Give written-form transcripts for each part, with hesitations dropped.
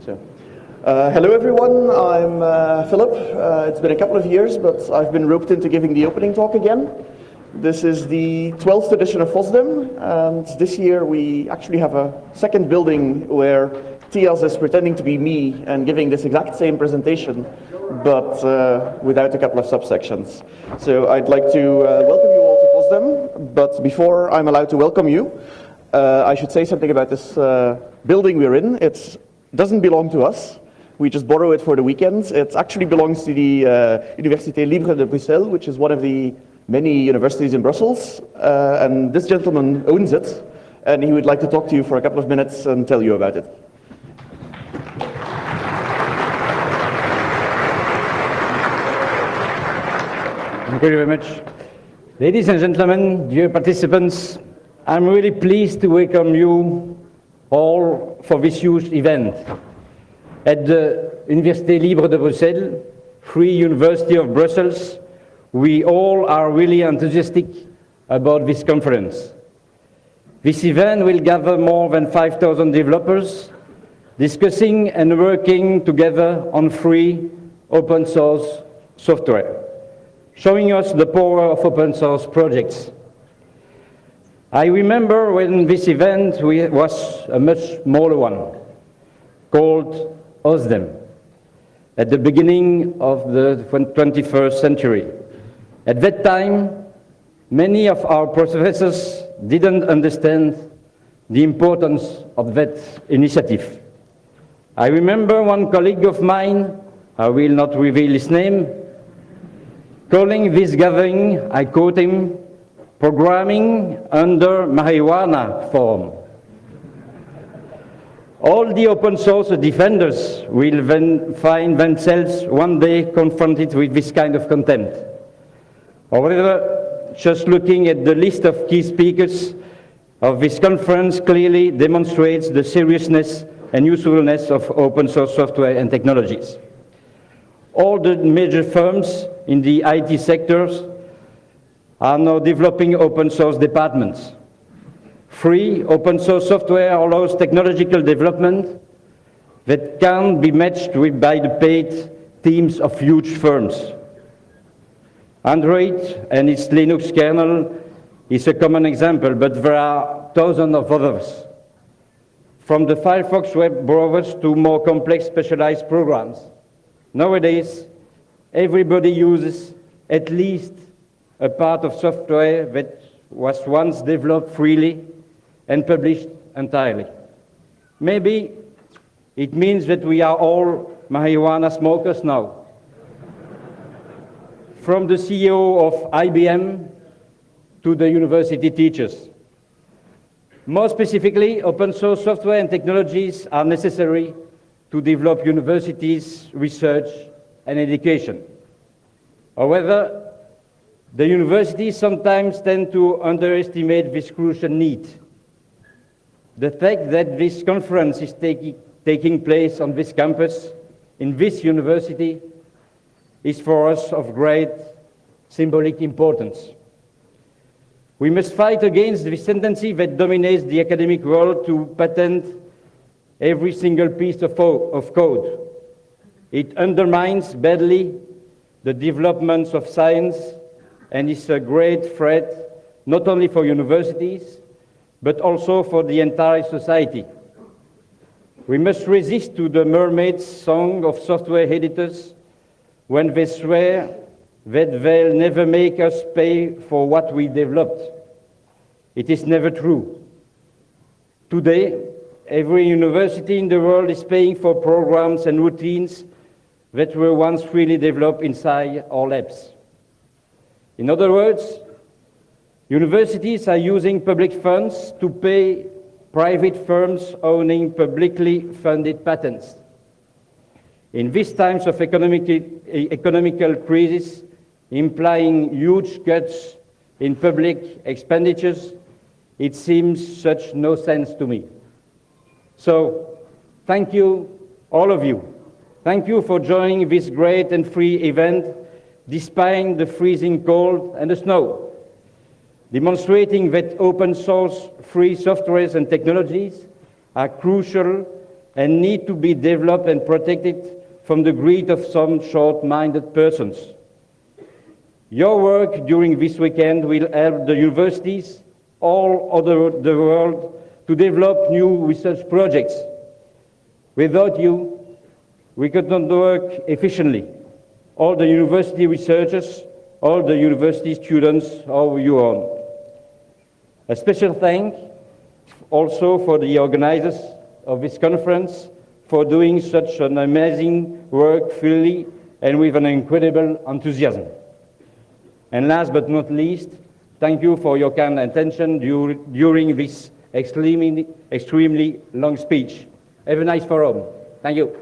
So, hello everyone, I'm Philip. It's been a couple of years, but I've been roped into giving the opening talk again. This is the 12th edition of FOSDEM, and this year we actually have a second building where Tias is pretending to be me and giving this exact same presentation, but without a couple of subsections. So I'd like to welcome you all to FOSDEM, but before I'm allowed to welcome you, I should say something about this building we're in. It doesn't belong to us. We just borrow it for the weekends. It actually belongs to the Université Libre de Bruxelles, which is one of the many universities in Brussels. And this gentleman owns it, and he would like to talk to you for a couple of minutes and tell you about it. Thank you very much. Ladies and gentlemen, dear participants, I'm really pleased to welcome you all for this huge event. At the Université Libre de Bruxelles, Free University of Brussels, we all are really enthusiastic about this conference. This event will gather more than 5,000 developers discussing and working together on free open source software, showing us the power of open source projects. I remember when this event was a much smaller one, called FOSDEM, at the beginning of the 21st century. At that time, many of our professors didn't understand the importance of that initiative. I remember one colleague of mine, I will not reveal his name, calling this gathering, I quote him, programming under marijuana form. All the open source defenders will then find themselves one day confronted with this kind of contempt. However, just looking at the list of key speakers of this conference clearly demonstrates the seriousness and usefulness of open source software and technologies. All the major firms in the IT sectors are now developing open source departments. Free open source software allows technological development that can be matched with by the paid teams of huge firms. Android and its Linux kernel is a common example, but there are thousands of others. From the Firefox web browsers to more complex specialized programs. Nowadays, everybody uses at least a part of software that was once developed freely and published entirely. Maybe it means that we are all marijuana smokers now. From the CEO of IBM to the university teachers. More specifically, open source software and technologies are necessary to develop universities, research, and education. However, the universities sometimes tend to underestimate this crucial need. The fact that this conference is taking place on this campus, in this university, is for us of great symbolic importance. We must fight against this tendency that dominates the academic world to patent every single piece of code. It undermines badly the developments of science and is a great threat not only for universities, but also for the entire society. We must resist to the mermaid's song of software editors when they swear that they'll never make us pay for what we developed. It is never true. Today, every university in the world is paying for programs and routines that were once freely developed inside our labs. In other words, universities are using public funds to pay private firms owning publicly funded patents. In these times of economical crisis, implying huge cuts in public expenditures, it seems such no sense to me. So, thank you, all of you. Thank you for joining this great and free event, despite the freezing cold and the snow, demonstrating that open source free softwares and technologies are crucial and need to be developed and protected from the greed of some short-minded persons. Your work during this weekend will help the universities all over the world to develop new research projects. Without you, we could not work efficiently. All the university researchers, all the university students, all you all. A special thank also for the organizers of this conference for doing such an amazing work freely and with an incredible enthusiasm. And last but not least, thank you for your kind attention during this extremely long speech. Have a nice forum. Thank you.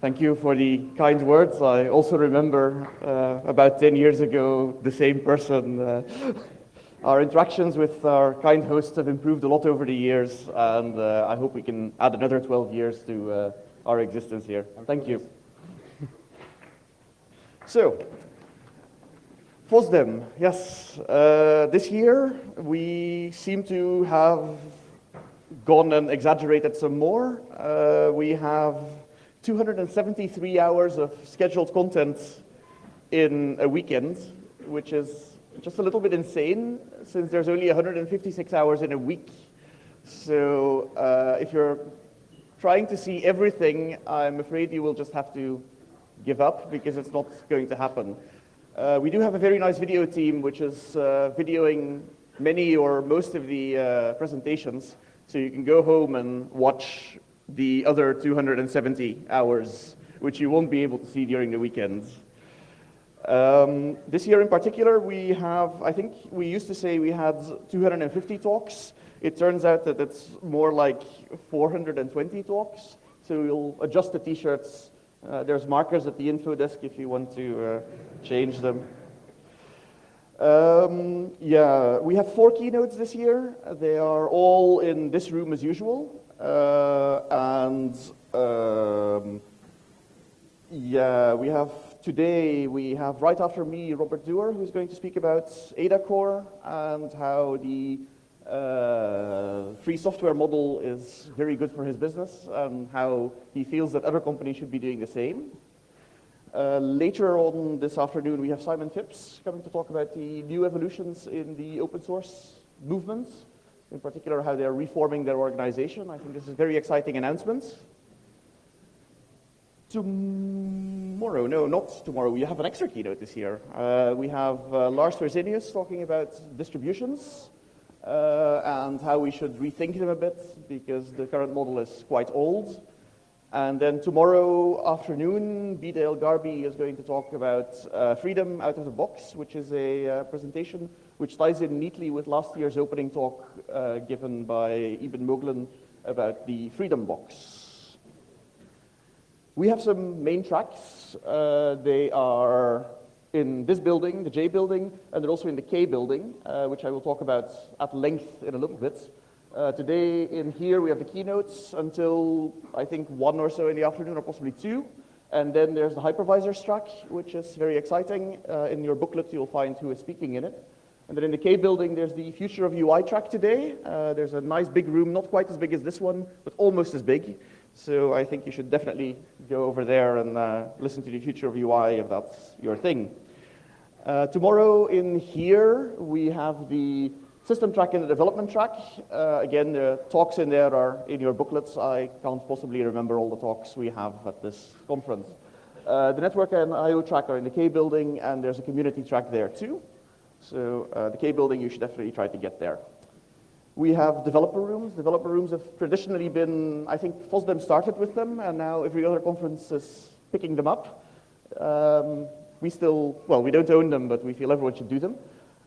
Thank you for the kind words. I also remember about 10 years ago, the same person. Our interactions with our kind hosts have improved a lot over the years, and I hope we can add another 12 years to our existence here. Thank you. So, FOSDEM, yes. This year, we seem to have gone and exaggerated some more. We have 273 hours of scheduled content in a weekend, which is just a little bit insane, since there's only 156 hours in a week. So if you're trying to see everything, I'm afraid you will just have to give up, because it's not going to happen. We do have a very nice video team, which is videoing many or most of the presentations, so you can go home and watch the other 270 hours, which you won't be able to see during the weekends. This year in particular, we have, I think we used to say we had 250 talks. It turns out that it's more like 420 talks. So we'll adjust the t-shirts. There's markers at the info desk if you want to change them. Yeah, we have 4 keynotes this year. They are all in this room as usual. Yeah, today we have right after me Robert Duer, who's going to speak about Ada Core and how the free software model is very good for his business and how he feels that other companies should be doing the same. Later on this afternoon, we have Simon Phipps coming to talk about the new evolutions in the open source movement, in particular how they're reforming their organization. I think this is a very exciting announcement. Tomorrow, no, not tomorrow, we have an extra keynote this year. We have Lars Verzenius talking about distributions and how we should rethink them a bit, because the current model is quite old. And then tomorrow afternoon, Bidel Garbi is going to talk about freedom out of the box, which is a presentation which ties in neatly with last year's opening talk given by Ibn Moglen about the freedom box. We have some main tracks. They are in this building, the J building, and they're also in the K building, which I will talk about at length in a little bit. Today in here we have the keynotes until I think 1 or so in the afternoon, or possibly 2. And then there's the hypervisors track, which is very exciting. In your booklet you'll find who is speaking in it. And then in the K building there's the future of UI track today. There's a nice big room, not quite as big as this one, but almost as big. So I think you should definitely go over there and listen to the future of UI if that's your thing. Tomorrow in here we have the system track and the development track. Again, the talks in there are in your booklets. I can't possibly remember all the talks we have at this conference. The network and I/O track are in the K building, and there's a community track there too. So the K building, you should definitely try to get there. We have developer rooms. Developer rooms have traditionally been, I think FOSDEM started with them, and now every other conference is picking them up. We don't own them, but we feel everyone should do them.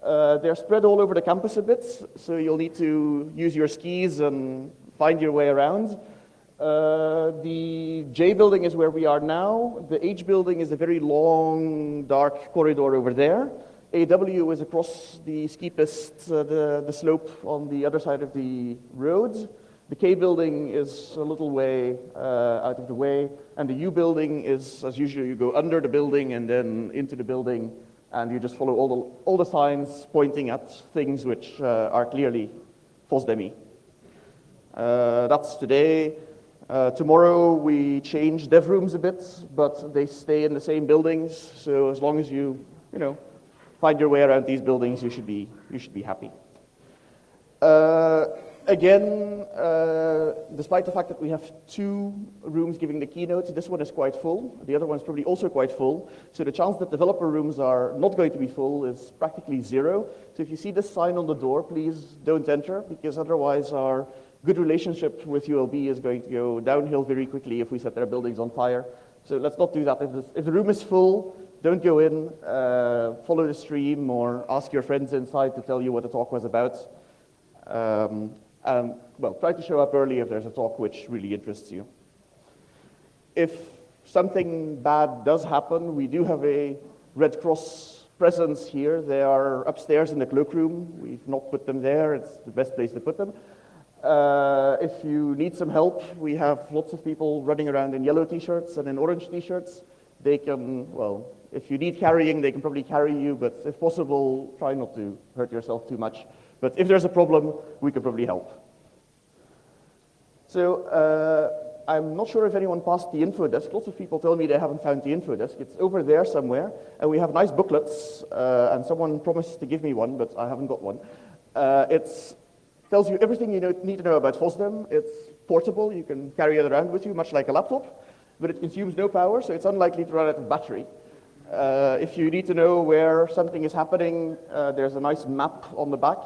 They're spread all over the campus a bit, so you'll need to use your skis and find your way around. The J building is where we are now. The H building is a very long, dark corridor over there. AW is across the ski pist, the slope on the other side of the road. The K building is a little way out of the way, and the U building is, as usual, you go under the building and then into the building, and you just follow all the signs pointing at things which are clearly FOSDEM-y. That's today. Tomorrow we change dev rooms a bit, but they stay in the same buildings. So as long as you find your way around these buildings, you should be happy. Again, despite the fact that we have 2 rooms giving the keynote, this one is quite full. The other one is probably also quite full. So the chance that developer rooms are not going to be full is practically 0. So if you see this sign on the door, please don't enter, because otherwise our good relationship with ULB is going to go downhill very quickly if we set their buildings on fire. So let's not do that. If the room is full, don't go in, follow the stream, or ask your friends inside to tell you what the talk was about. Well, try to show up early if there's a talk which really interests you. If something bad does happen, we do have a Red Cross presence here. They are upstairs in the cloakroom. We've not put them there. It's the best place to put them. If you need some help, we have lots of people running around in yellow t-shirts and in orange t-shirts. They can, well, if you need carrying, they can probably carry you, but if possible, try not to hurt yourself too much. But if there's a problem, we could probably help. So I'm not sure if anyone passed the info desk. Lots of people tell me they haven't found the info desk. It's over there somewhere, and we have nice booklets, and someone promised to give me one, but I haven't got one. It tells you everything you need to know about FOSDEM. It's portable. You can carry it around with you, much like a laptop, but it consumes no power, so it's unlikely to run out of battery. If you need to know where something is happening, there's a nice map on the back.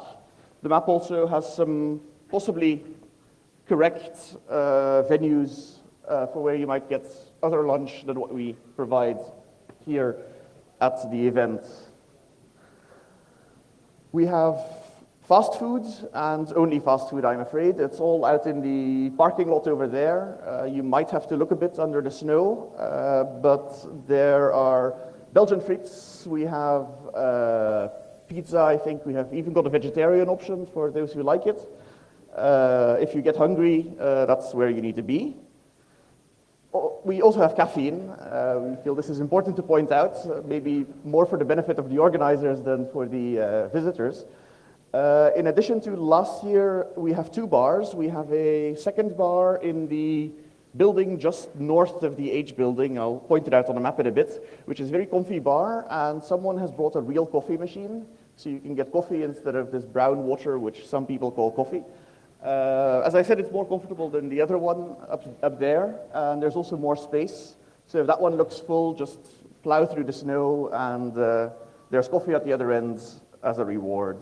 The map also has some possibly correct venues for where you might get other lunch than what we provide here at the event. We have fast food, and only fast food, I'm afraid. It's all out in the parking lot over there. You might have to look a bit under the snow, but there are Belgian frites. We have pizza, I think. We have even got a vegetarian option for those who like it. If you get hungry, that's where you need to be. We also have caffeine. We feel this is important to point out, maybe more for the benefit of the organizers than for the visitors. In addition to last year, we have 2 bars. We have a second bar in the building just north of the H building. I'll point it out on a map in a bit, which is a very comfy bar, and someone has brought a real coffee machine, so you can get coffee instead of this brown water, which some people call coffee. As I said, it's more comfortable than the other one up there, and there's also more space. So if that one looks full, just plow through the snow, and there's coffee at the other end as a reward.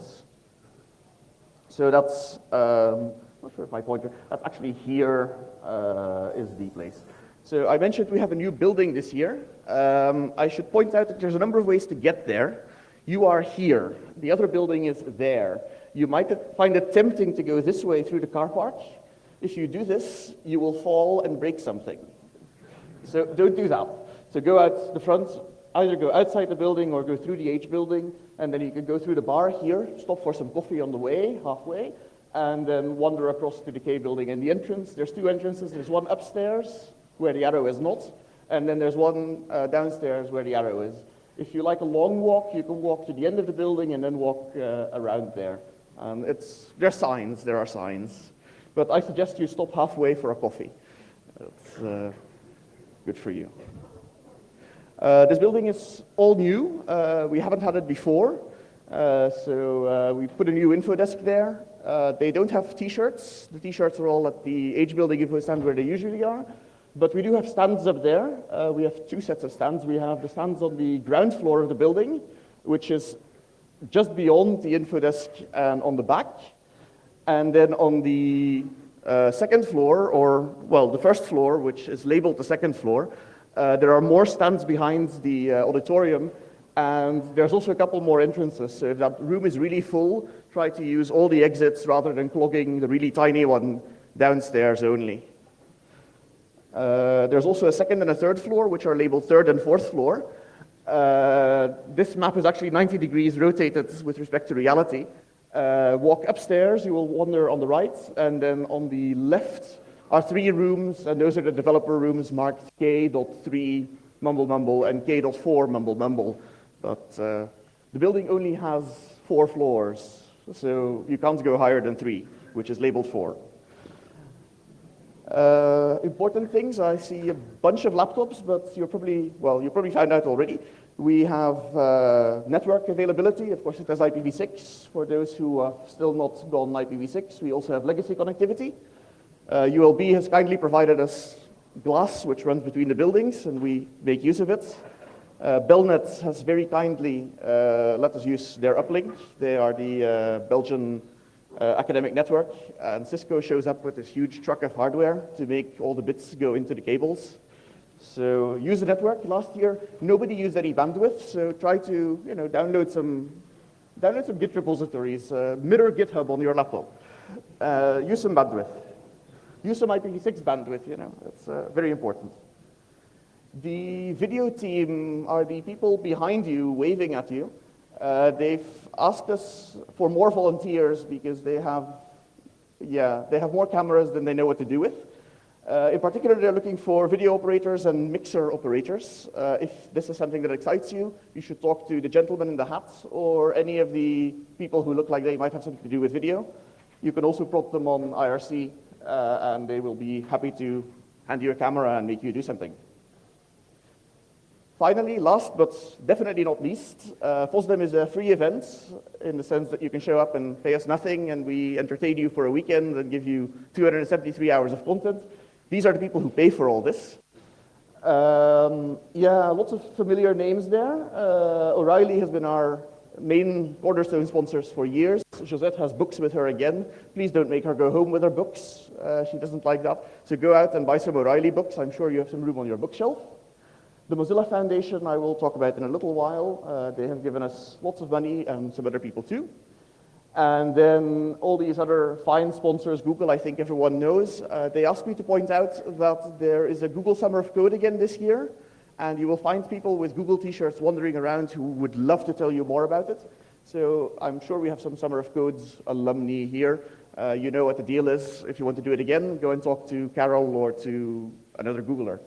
So that's, not sure if my pointer, that's actually here is the place. So I mentioned we have a new building this year. I should point out that there's a number of ways to get there. You are here. The other building is there. You might find it tempting to go this way through the car park. If you do this, you will fall and break something. So don't do that. So go out the front, either go outside the building or go through the H building, and then you can go through the bar here, stop for some coffee on the way, halfway, and then wander across to the K building. And the entrance, there's 2 entrances. There's one upstairs, where the arrow is not, and then there's one downstairs where the arrow is. If you like a long walk, you can walk to the end of the building and then walk around there. There are signs. But I suggest you stop halfway for a coffee. That's good for you. This building is all new. We haven't had it before. So we put a new info desk there. They don't have t-shirts. The t-shirts are all at the H building info stand where they usually are. But we do have stands up there. We have 2 sets of stands. We have the stands on the ground floor of the building, which is just beyond the info desk and on the back. And then on the second floor, or, well, the first floor, which is labeled the second floor, there are more stands behind the auditorium, and there's also a couple more entrances. So if that room is really full, try to use all the exits rather than clogging the really tiny one downstairs only. There's also a second and a third floor, which are labeled third and fourth floor. This map is actually 90 degrees rotated with respect to reality. Walk upstairs, you will wander on the right, and then on the left are 3 rooms, and those are the developer rooms marked K.3 mumble mumble and K.4 mumble mumble. But the building only has 4 floors, so you can't go higher than 3, which is labeled 4. Important things, I see a bunch of laptops, but you probably found out already. We have network availability. Of course, it has IPv6 for those who have still not gone IPv6. We also have legacy connectivity. ULB has kindly provided us glass, which runs between the buildings, and we make use of it. Belnet has very kindly let us use their uplink. They are the Belgian academic network, and Cisco shows up with this huge truck of hardware to make all the bits go into the cables. So use the network. Last year, nobody used any bandwidth, so try to download some Git repositories, mirror GitHub on your laptop. Use some bandwidth. Use some IPv6 bandwidth, that's very important. The video team are the people behind you waving at you. They've asked us for more volunteers because they have more cameras than they know what to do with. In particular, they're looking for video operators and mixer operators. If this is something that excites you, you should talk to the gentleman in the hat or any of the people who look like they might have something to do with video. You can also prompt them on IRC, and they will be happy to hand you a camera and make you do something. Finally, last but definitely not least, FOSDEM is a free event in the sense that you can show up and pay us nothing, and we entertain you for a weekend and give you 273 hours of content. These are the people who pay for all this. Lots of familiar names there. O'Reilly has been our main cornerstone sponsors for years. Josette has books with her again. Please don't make her go home with her books. She doesn't like that. So go out and buy some O'Reilly books. I'm sure you have some room on your bookshelf. The Mozilla Foundation I will talk about in a little while. They have given us lots of money, and some other people too. And then all these other fine sponsors, Google, I think everyone knows. They asked me to point out that there is a Google Summer of Code again this year, and you will find people with Google t-shirts wandering around who would love to tell you more about it. So I'm sure we have some Summer of Codes alumni here. You know what the deal is. If you want to do it again, go and talk to Carol or to another Googler.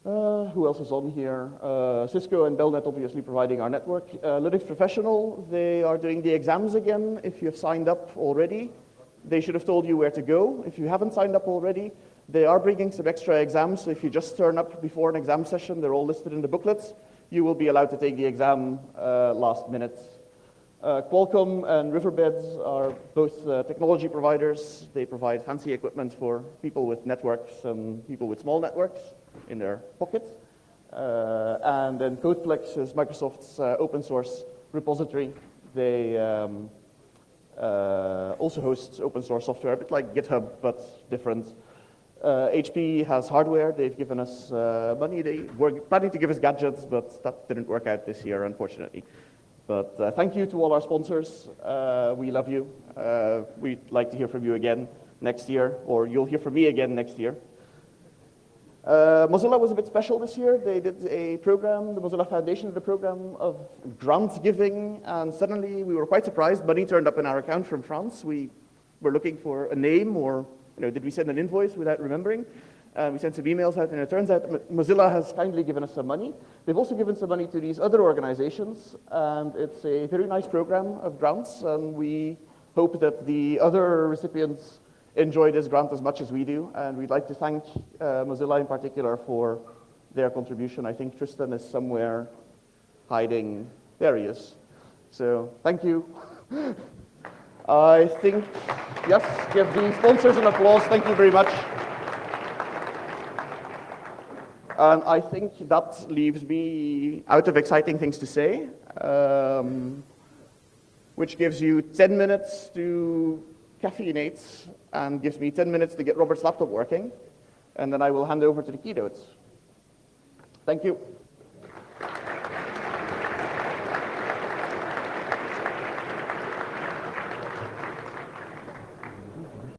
Who else is on here? Cisco and Belnet obviously providing our network. Linux Professional, they are doing the exams again. If you have signed up already, they should have told you where to go. If you haven't signed up already, they are bringing some extra exams. So if you just turn up before an exam session, they're all listed in the booklets. You will be allowed to take the exam last minute. Qualcomm and Riverbeds are both technology providers. They provide fancy equipment for people with networks and people with small networks in their pocket. And then Codeflex is Microsoft's open source repository. They also host open source software, a bit like GitHub, but different. HP has hardware. They've given us money. They were planning to give us gadgets, but that didn't work out this year, unfortunately. But thank you to all our sponsors. We love you. We'd like to hear from you again next year, or you'll hear from me again next year. Mozilla was a bit special this year. They did a program, the Mozilla Foundation did a program of grant giving, and suddenly we were quite surprised. Money turned up in our account from France. We were looking for a name, or did we send an invoice without remembering? We sent some emails out, and it turns out Mozilla has kindly given us some money. They've also given some money to these other organizations, and it's a very nice program of grants, and we hope that the other recipients enjoy this grant as much as we do, and we'd like to thank Mozilla in particular for their contribution. I think Tristan is somewhere hiding. There he is. So thank you. I think, yes, give the sponsors an applause. Thank you very much. And I think that leaves me out of exciting things to say, which gives you 10 minutes to caffeinate and gives me 10 minutes to get Robert's laptop working, and then I will hand over to the keynotes. Thank you.